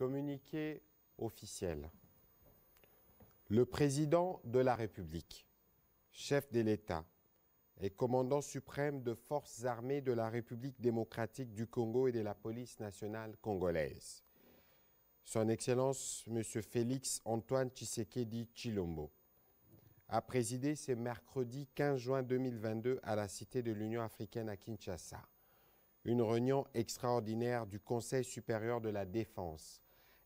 Communiqué officiel. Le président de la République, chef de l'État et commandant suprême de forces armées de la République démocratique du Congo et de la police nationale congolaise, Son Excellence M. Félix Antoine Tshisekedi Tshilombo, a présidé ce mercredi 15 juin 2022 à la Cité de l'Union africaine à Kinshasa une réunion extraordinaire du Conseil supérieur de la défense,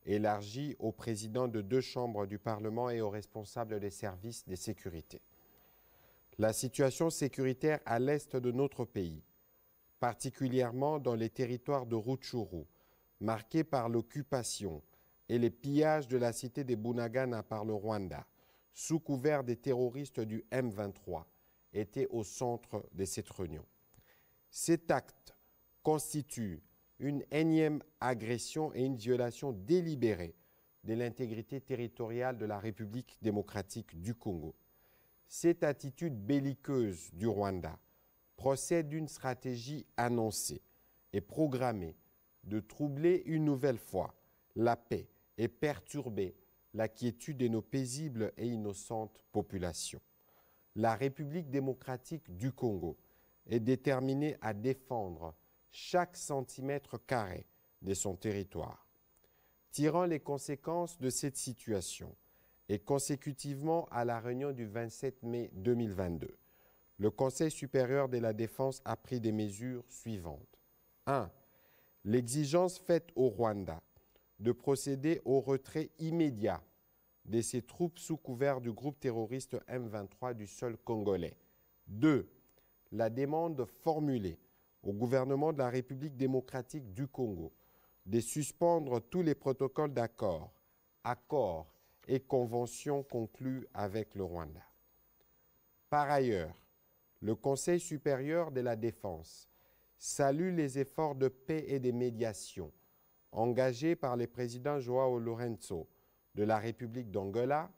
élargie aux présidents de 2 chambres du Parlement et aux responsables des services de sécurité. La situation sécuritaire à l'est de notre pays, particulièrement dans les territoires de Rutshuru, marqués par l'occupation et les pillages de la cité de Bunagana par le Rwanda, sous couvert des terroristes du M23, était au centre de cette réunion. Cet acte constitue une énième agression et une violation délibérée de l'intégrité territoriale de la République démocratique du Congo. Cette attitude belliqueuse du Rwanda procède d'une stratégie annoncée et programmée de troubler une nouvelle fois la paix et perturber la quiétude de nos paisibles et innocentes populations. La République démocratique du Congo est déterminée à défendre chaque centimètre carré de son territoire. Tirant les conséquences de cette situation et consécutivement à la réunion du 27 mai 2022, le Conseil supérieur de la défense a pris des mesures suivantes. 1. L'exigence faite au Rwanda de procéder au retrait immédiat de ses troupes sous couvert du groupe terroriste M23 du sol congolais. 2. La demande formulée au gouvernement de la République démocratique du Congo de suspendre tous les protocoles d'accord, accords et conventions conclus avec le Rwanda. Par ailleurs, le Conseil supérieur de la défense salue les efforts de paix et de médiation engagés par les présidents João Lourenço de la République d'Angola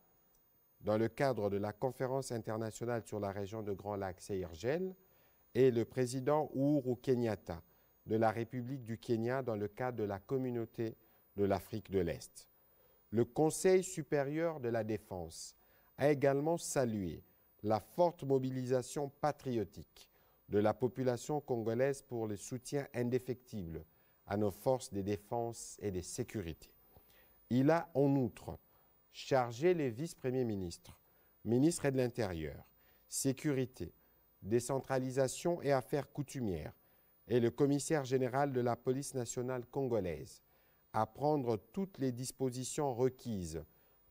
dans le cadre de la conférence internationale sur la région de Grand Lac CIRGL et le président Uhuru Kenyatta de la République du Kenya dans le cadre de la communauté de l'Afrique de l'Est. Le Conseil supérieur de la défense a également salué la forte mobilisation patriotique de la population congolaise pour le soutien indéfectible à nos forces de défense et de sécurité. Il a en outre chargé les vice-premiers ministres, ministres de l'Intérieur, Sécurité, Décentralisation et Affaires coutumières et le commissaire général de la police nationale congolaise à prendre toutes les dispositions requises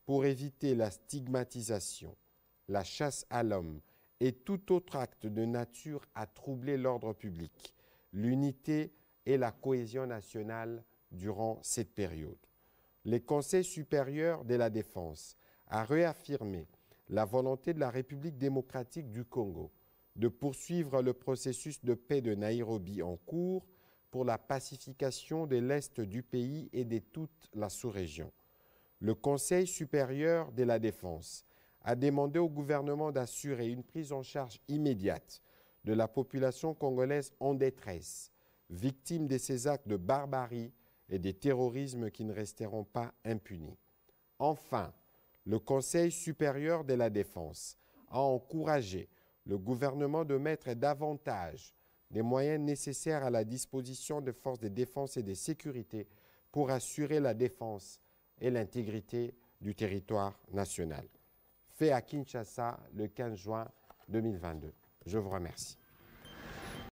pour éviter la stigmatisation, la chasse à l'homme et tout autre acte de nature à troubler l'ordre public, l'unité et la cohésion nationale durant cette période. Le Conseil supérieur de la défense a réaffirmé la volonté de la République démocratique du Congo de poursuivre le processus de paix de Nairobi en cours pour la pacification de l'Est du pays et de toute la sous-région. Le Conseil supérieur de la défense a demandé au gouvernement d'assurer une prise en charge immédiate de la population congolaise en détresse, victime de ces actes de barbarie et des terrorismes qui ne resteront pas impunis. Enfin, le Conseil supérieur de la défense a encouragé le gouvernement de mettre davantage des moyens nécessaires à la disposition des forces de défense et de sécurité pour assurer la défense et l'intégrité du territoire national. Fait à Kinshasa le 15 juin 2022. Je vous remercie.